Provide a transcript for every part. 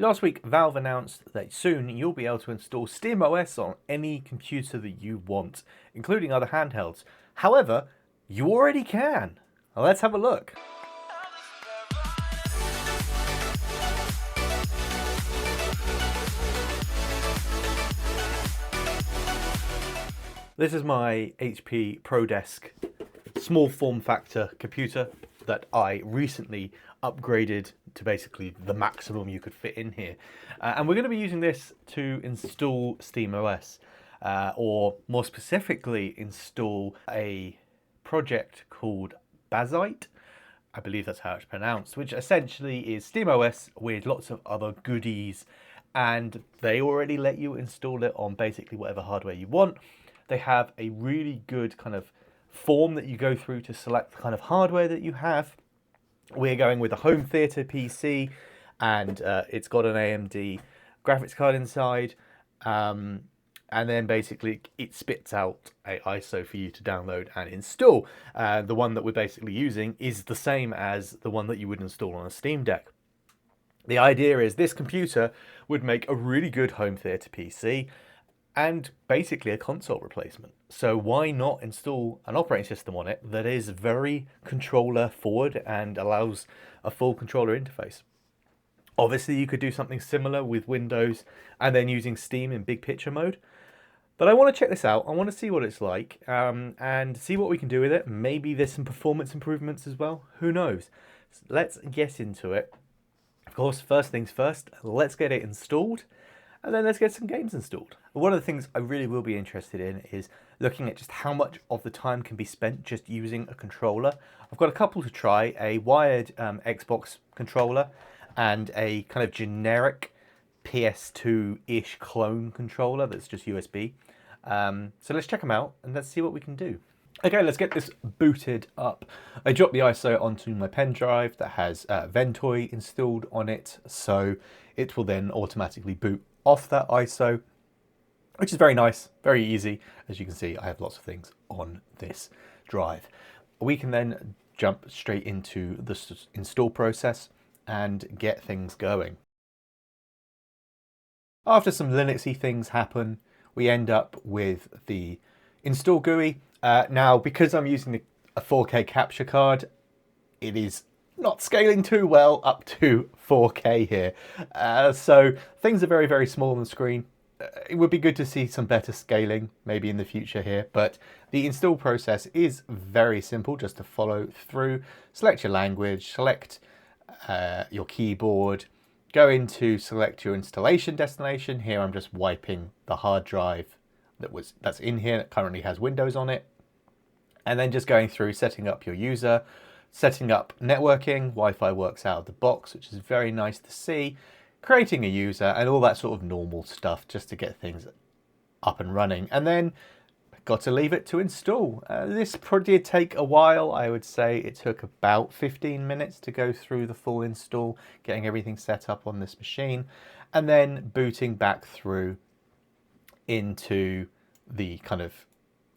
Last week, Valve announced that soon you'll be able to install SteamOS on any computer that you want, including other handhelds. However, you already can. Now let's have a look. This is my HP ProDesk small form factor computer that I recently upgraded to basically the maximum you could fit in here. And we're going to be using this to install SteamOS, or more specifically install a project called Bazzite. I believe that's how it's pronounced, which essentially is SteamOS with lots of other goodies, and they already let you install it on basically whatever hardware you want. They have a really good kind of form that you go through to select the kind of hardware that you have. We're going with a home theater PC, and it's got an AMD graphics card inside, and then basically it spits out a ISO for you to download and install. The one that we're basically using is the same as the one that you would install on a Steam Deck. The idea is this computer would make a really good home theater PC and basically a console replacement. So why not install an operating system on it that is very controller forward and allows a full controller interface? Obviously you could do something similar with Windows and then using Steam in big picture mode. But I want to check this out. I want to see what it's like, and see what we can do with it. Maybe there's some performance improvements as well. Who knows? So let's get into it. Of course, first things first, let's get it installed. And then let's get some games installed. One of the things I really will be interested in is looking at just how much of the time can be spent just using a controller. I've got a couple to try, a wired Xbox controller and a kind of generic PS2-ish clone controller that's just USB. So let's check them out and let's see what we can do. Okay, let's get this booted up. I dropped the ISO onto my pen drive that has Ventoy installed on it, so it will then automatically boot off that ISO, which is very nice, very easy. As you can see, I have lots of things on this drive. We can then jump straight into the install process and get things going. After some Linuxy things happen, we end up with the install GUI. Now, because I'm using a 4K capture card, it is not scaling too well up to 4K here. So things are very, very small on the screen. It would be good to see some better scaling maybe in the future here, but the install process is very simple just to follow through. Select your language, select your keyboard, go into select your installation destination. Here I'm just wiping the hard drive that's in here that currently has Windows on it, and then just going through setting up your user, setting up networking. Wi-Fi works out of the box, which is very nice to see, creating a user and all that sort of normal stuff just to get things up and running, and then got to leave it to install. This did take a while. I would say it took about 15 minutes to go through the full install, getting everything set up on this machine, and then booting back through into the kind of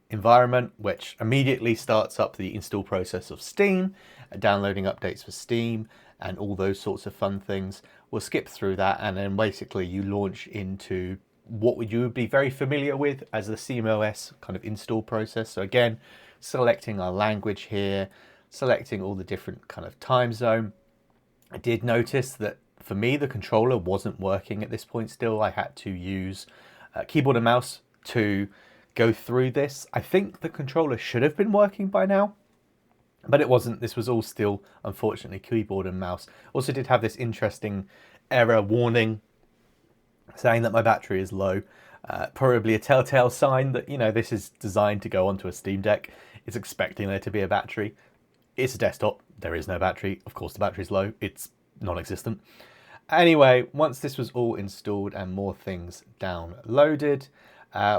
environment, which immediately starts up the install process of Steam, downloading updates for Steam and all those sorts of fun things. We'll skip through that, and then basically you launch into what you would be very familiar with as the SteamOS kind of install process. So again, selecting our language here, selecting all the different kind of time zone. I did notice that for me the controller wasn't working at this point still. I had to use keyboard and mouse to go through this. I think the controller should have been working by now, but it wasn't. This was all still, unfortunately, keyboard and mouse. Also did have this interesting error warning saying that my battery is low. Probably a telltale sign that, you know, this is designed to go onto a Steam Deck. It's expecting there to be a battery. It's a desktop. There is no battery. Of course, the battery's low. It's non-existent. Anyway, once this was all installed and more things downloaded,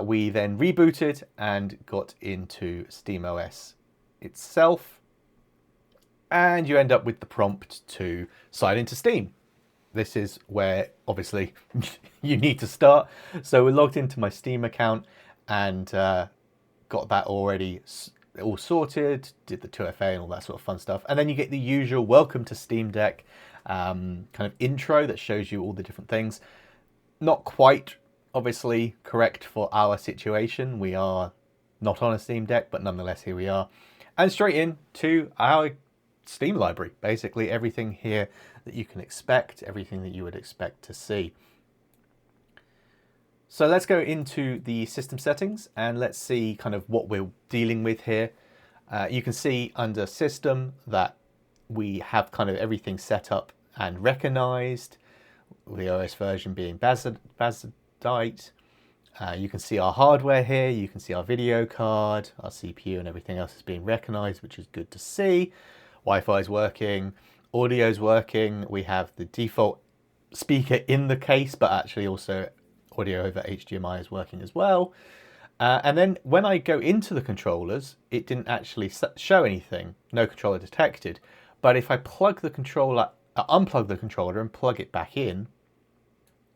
we then rebooted and got into SteamOS itself, and you end up with the prompt to sign into Steam. This is where obviously you need to start. So we're logged into my Steam account and got that already all sorted, did the 2FA and all that sort of fun stuff. And then you get the usual welcome to Steam Deck. kind of intro that shows you all the different things. Not quite, obviously, correct for our situation. We are not on a Steam Deck, but nonetheless, here we are. And straight into our Steam library. Basically, everything here that you can expect, everything that you would expect to see. So let's go into the system settings and let's see kind of what we're dealing with here. You can see under system that we have kind of everything set up and recognized, the OS version being Bazzite. You can see our hardware here, you can see our video card, our CPU and everything else is being recognized, which is good to see. Wi-Fi is working, audio is working, we have the default speaker in the case, but actually also audio over HDMI is working as well. And then when I go into the controllers, it didn't actually show anything, no controller detected. But if I plug the controller, unplug the controller and plug it back in,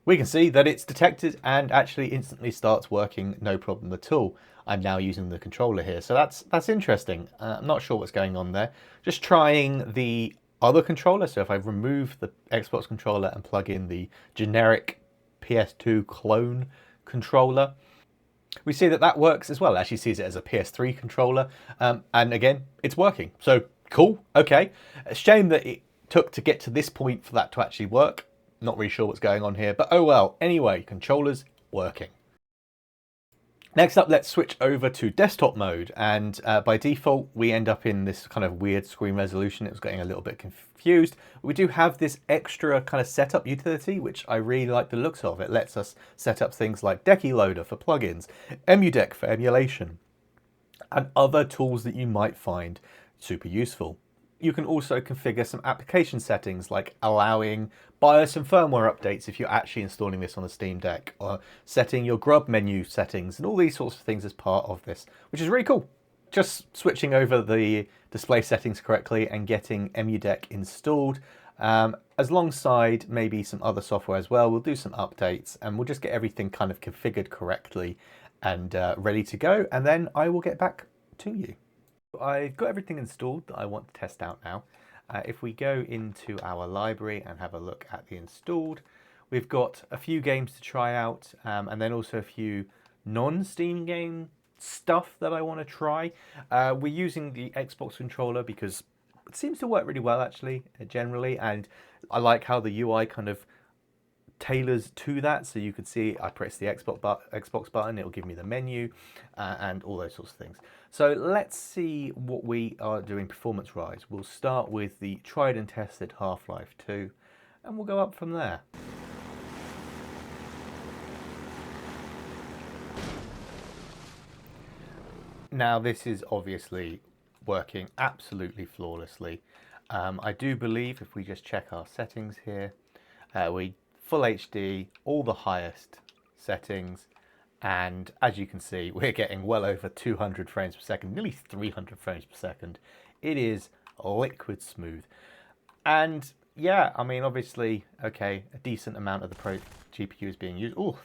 we can see that it's detected and actually instantly starts working, no problem at all. I'm now using the controller here, so that's interesting. I'm not sure what's going on there. Just trying the other controller. So if I remove the Xbox controller and plug in the generic PS2 clone controller, we see that that works as well. It actually sees it as a PS3 controller, and again, it's working. So cool, okay. A shame that it took to get to this point for that to actually work. Not really sure what's going on here, but oh well. Anyway, controllers working. Next up, let's switch over to desktop mode, and by default, we end up in this kind of weird screen resolution. It was getting a little bit confused. We do have this extra kind of setup utility, which I really like the looks of. It lets us set up things like Decky Loader for plugins, EmuDeck for emulation, and other tools that you might find super useful. You can also configure some application settings like allowing BIOS and firmware updates if you're actually installing this on the Steam Deck, or setting your grub menu settings and all these sorts of things as part of this, which is really cool. Just switching over the display settings correctly and getting EmuDeck installed, alongside maybe some other software as well. We'll do some updates and we'll just get everything kind of configured correctly and ready to go, and then I will get back to you. I've got everything installed that I want to test out now. If we go into our library and have a look at the installed, we've got a few games to try out, and then also a few non-Steam game stuff that I want to try. We're using the Xbox controller because it seems to work really well actually, generally, and I like how the UI kind of tailors to that. So you could see I press the Xbox button, it'll give me the menu and all those sorts of things. So let's see what we are doing performance-wise. We'll start with the tried and tested Half-Life 2, and we'll go up from there. Now this is obviously working absolutely flawlessly. I do believe if we just check our settings here, we full HD, all the highest settings, and as you can see, we're getting well over 200 frames per second, nearly 300 frames per second. It is liquid smooth. And yeah, I mean, obviously, okay, a decent amount of the Pro GPU is being used. Oh,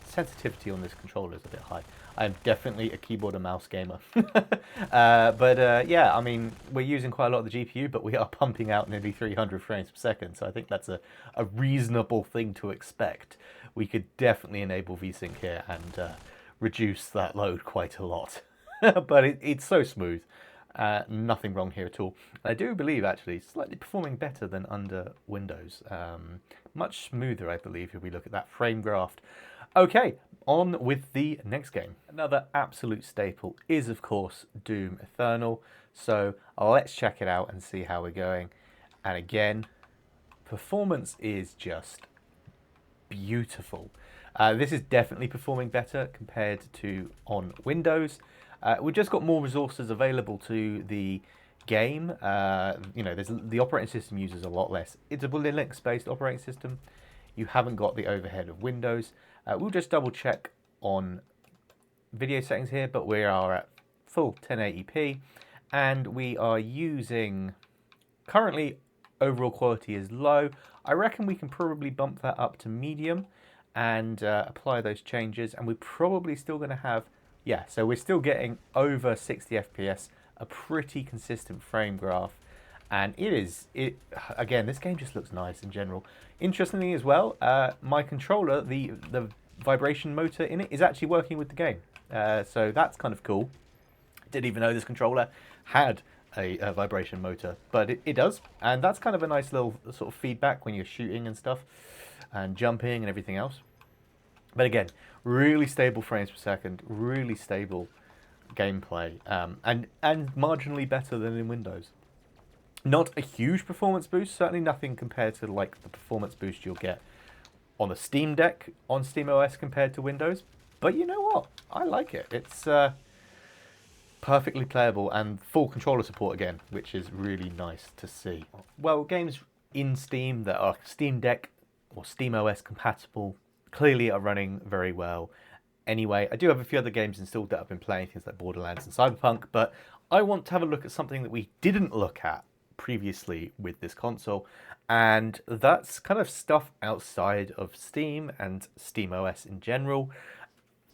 sensitivity on this controller is a bit high. I'm definitely a keyboard and mouse gamer. Yeah, I mean, we're using quite a lot of the GPU, but we are pumping out nearly 300 frames per second. So I think that's a reasonable thing to expect. We could definitely enable VSync here and reduce that load quite a lot. But it's so smooth. Nothing wrong here at all. I do believe, actually, slightly performing better than under Windows. Much smoother, I believe, if we look at that frame graph. Okay, on with the next game. Another absolute staple is, of course, Doom Eternal. So let's check it out and see how we're going. And again, performance is just beautiful. This is definitely performing better compared to on Windows. We've just got more resources available to the game. You know, the operating system uses a lot less. It's a Linux-based operating system. You haven't got the overhead of Windows. We'll just double check on video settings here, but we are at full 1080p, and we are using, currently overall quality is low. I reckon we can probably bump that up to medium and apply those changes, and we're probably still going to have, yeah, so we're still getting over 60 FPS, a pretty consistent frame graph, And again, this game just looks nice in general. Interestingly as well, my controller, the vibration motor in it is actually working with the game. So that's kind of cool. Didn't even know this controller had a vibration motor, but it does. And that's kind of a nice little sort of feedback when you're shooting and stuff and jumping and everything else. But again, really stable frames per second, really stable gameplay, and marginally better than in Windows. Not a huge performance boost, certainly nothing compared to like the performance boost you'll get on a Steam Deck on SteamOS compared to Windows. But you know what? I like it. It's perfectly playable and full controller support again, which is really nice to see. Well, games in Steam that are Steam Deck or SteamOS compatible clearly are running very well. Anyway, I do have a few other games installed that I've been playing, things like Borderlands and Cyberpunk, but I want to have a look at something that we didn't look at previously with this console, and that's kind of stuff outside of Steam and SteamOS in general.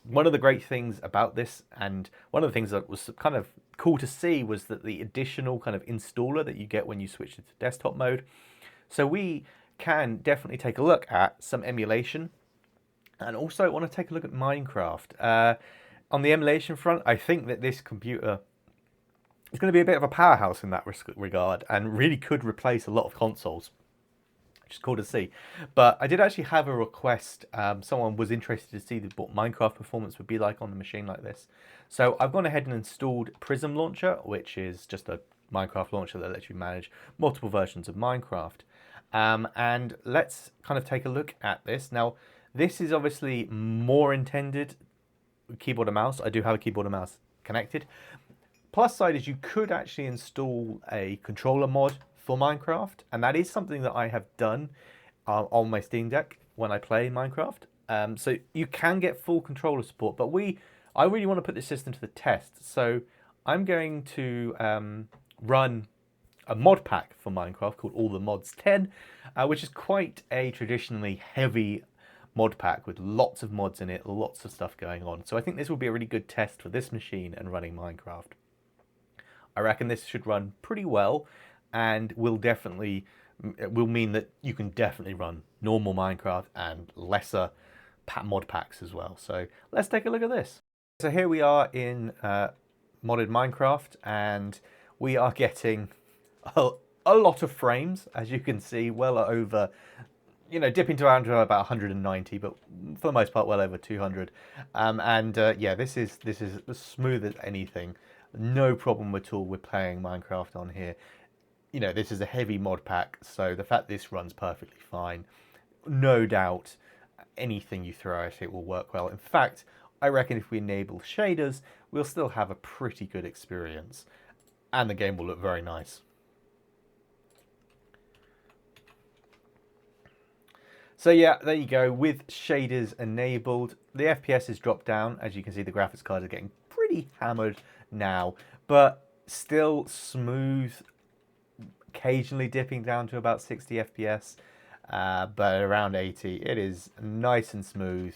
One of the great things about this, and one of the things that was kind of cool to see, was that the additional kind of installer that you get when you switch to desktop mode. So we can definitely take a look at some emulation, and also I want to take a look at Minecraft. On the emulation front, I think that this computer is going to be a bit of a powerhouse in that regard, and really could replace a lot of consoles, which is cool to see. But I did actually have a request. Someone was interested to see what Minecraft performance would be like on a machine like this. So I've gone ahead and installed Prism Launcher, which is just a Minecraft launcher that lets you manage multiple versions of Minecraft. And let's kind of take a look at this. Now, this is obviously more intended with keyboard and mouse. I do have a keyboard and mouse connected. Plus side is you could actually install a controller mod for Minecraft, and that is something that I have done on my Steam Deck when I play Minecraft. So you can get full controller support, but I really want to put this system to the test. So I'm going to run a mod pack for Minecraft called All the Mods 10, which is quite a traditionally heavy mod pack with lots of mods in it, lots of stuff going on. So I think this will be a really good test for this machine and running Minecraft. I reckon this should run pretty well, and will mean that you can definitely run normal Minecraft and lesser mod packs as well. So let's take a look at this. So here we are in modded Minecraft, and we are getting a lot of frames, as you can see, well over, dipping down to about 190, but for the most part, well over 200. Yeah, this is as smooth as anything. No problem at all with playing Minecraft on here. This is a heavy mod pack, so the fact this runs perfectly fine, no doubt anything you throw at it will work well. In fact, I reckon if we enable shaders, we'll still have a pretty good experience, and the game will look very nice. So yeah, there you go. With shaders enabled, the FPS is dropped down. As you can see, the graphics card is getting pretty hammered now, but still smooth, occasionally dipping down to about 60 FPS, but around 80. It is nice and smooth,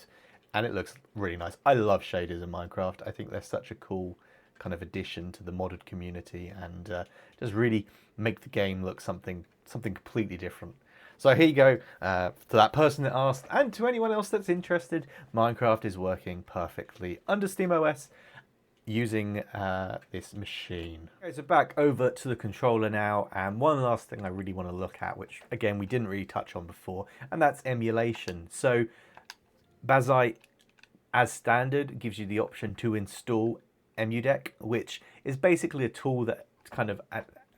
and it looks really nice. I love shaders in Minecraft. I think they're such a cool kind of addition to the modded community, and just really make the game look something completely different. So here you go, to that person that asked, and to anyone else that's interested, Minecraft is working perfectly under SteamOS using this machine. Okay, so back over to the controller now, and one last thing I really want to look at, which again we didn't really touch on before, and that's emulation. So Bazzite, as standard, gives you the option to install EmuDeck, which is basically a tool that kind of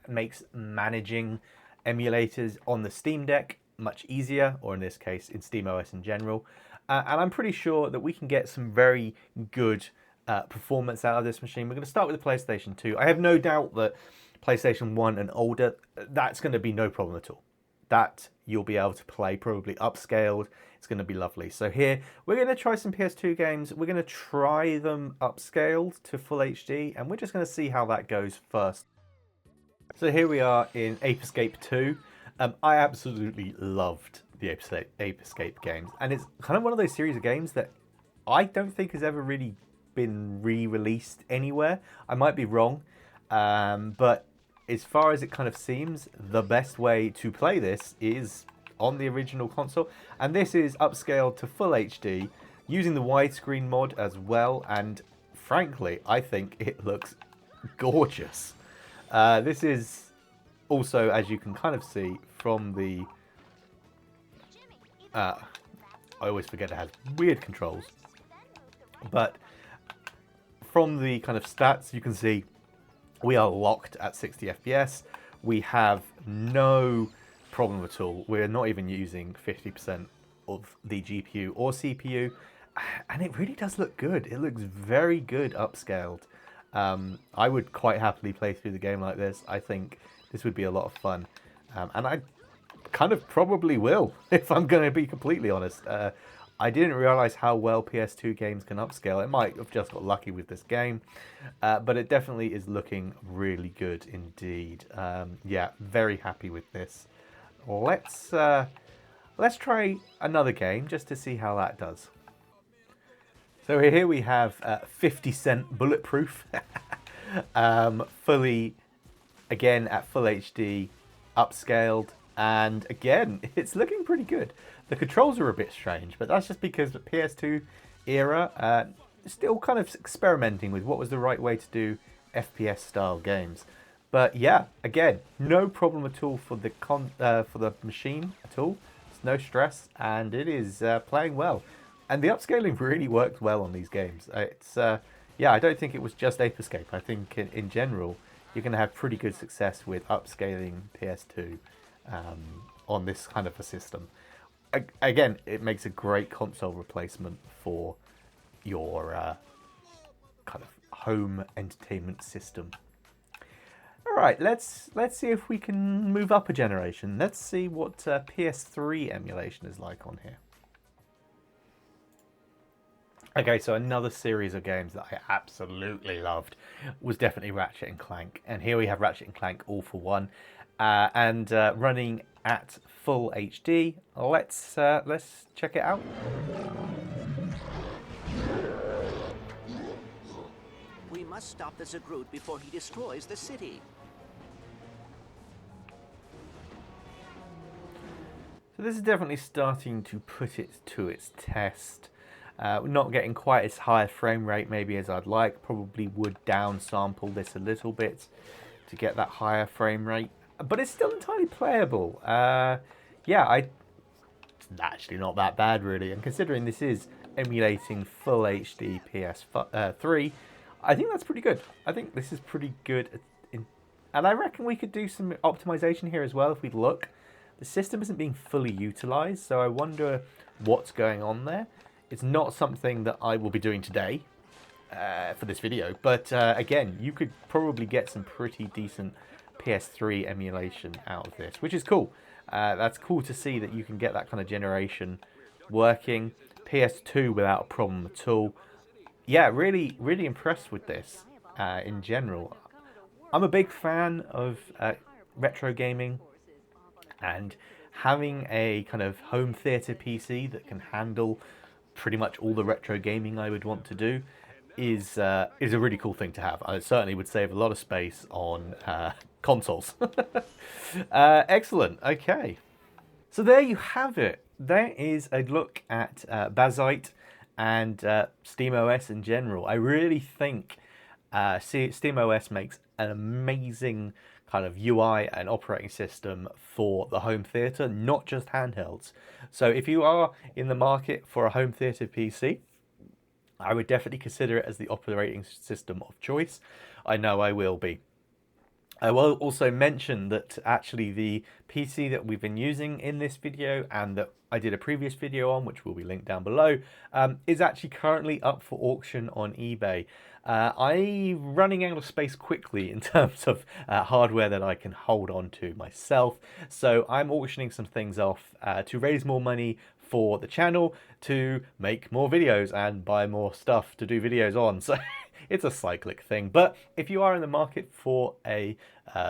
makes managing emulators on the Steam Deck much easier, or in this case in SteamOS in general, and I'm pretty sure that we can get some very good performance out of this machine. We're going to start with the PlayStation 2. I have no doubt that PlayStation 1 and older, that's going to be no problem at all. That you'll be able to play probably upscaled. It's going to be lovely. So here we're going to try some PS2 games. We're going to try them upscaled to full HD, and we're just going to see how that goes first. So here we are in Ape Escape 2. I absolutely loved the Ape Escape games, and it's kind of one of those series of games that I don't think has ever really been re-released anywhere. I might be wrong, but as far as it kind of seems, the best way to play this is on the original console. And this is upscaled to full HD, using the widescreen mod as well. And frankly, I think it looks gorgeous. This is also, as you can kind of see from the... I always forget it has weird controls. But from the kind of stats, you can see we are locked at 60 FPS. We have no problem at all. We're not even using 50% of the GPU or CPU. And it really does look good. It looks very good upscaled. I would quite happily play through the game like this. I think this would be a lot of fun. And I kind of probably will, if I'm going to be completely honest. I didn't realize how well PS2 games can upscale. It might have just got lucky with this game, but it definitely is looking really good indeed. Yeah, very happy with this. Let's try another game just to see how that does. So here we have 50 Cent Bulletproof, fully, again at full HD, upscaled, and again, it's looking pretty good. The controls are a bit strange, but that's just because the PS2 era still kind of experimenting with what was the right way to do FPS style games. But yeah, again, no problem at all for the machine at all. It's no stress, and it is playing well. And the upscaling really works well on these games. It's yeah, I don't think it was just Ape Escape. I think in general, you're going to have pretty good success with upscaling PS2 on this kind of a system. Again, it makes a great console replacement for your kind of home entertainment system. All right, let's see if we can move up a generation. Let's see what PS3 emulation is like on here. Okay, so another series of games that I absolutely loved was definitely Ratchet and Clank. And here we have Ratchet and Clank All for One, and running at full HD. Let's check it out. We must stop the Zagroot before he destroys the city. So this is definitely starting to put it to its test. Not getting quite as high a frame rate maybe as I'd like. Probably would downsample this a little bit to get that higher frame rate. But it's still entirely playable. Yeah, it's actually not that bad really. And considering this is emulating full HD PS3, I think that's pretty good. I think this is pretty good. And I reckon we could do some optimization here as well if we look. The system isn't being fully utilized, so I wonder what's going on there. It's not something that I will be doing today for this video, but again, you could probably get some pretty decent PS3 emulation out of this, which is cool. That's cool to see that you can get that kind of generation working. PS2 without a problem at all. Yeah, really, really impressed with this in general. I'm a big fan of retro gaming, and having a kind of home theater PC that can handle pretty much all the retro gaming I would want to do is a really cool thing to have. I certainly would save a lot of space on consoles. Excellent. Okay. So there you have it. There is a look at Bazzite and SteamOS in general. I really think SteamOS makes an amazing kind of UI and operating system for the home theater, not just handhelds. So if you are in the market for a home theater PC, I would definitely consider it as the operating system of choice. I know I will be. I will also mention that actually the PC that we've been using in this video and that I did a previous video on, which will be linked down below, is actually currently up for auction on eBay. I'm running out of space quickly in terms of hardware that I can hold on to myself. So I'm auctioning some things off to raise more money for the channel, to make more videos and buy more stuff to do videos on. So it's a cyclic thing. But if you are in the market for a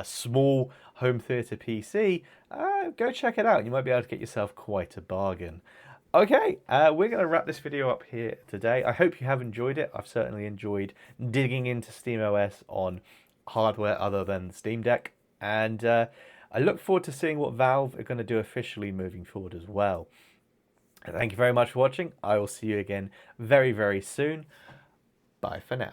small home theater PC, go check it out. You might be able to get yourself quite a bargain. Okay, we're going to wrap this video up here today. I hope you have enjoyed it. I've certainly enjoyed digging into SteamOS on hardware other than the Steam Deck. And I look forward to seeing what Valve are going to do officially moving forward as well. Thank you very much for watching. I will see you again very, very soon. Bye for now.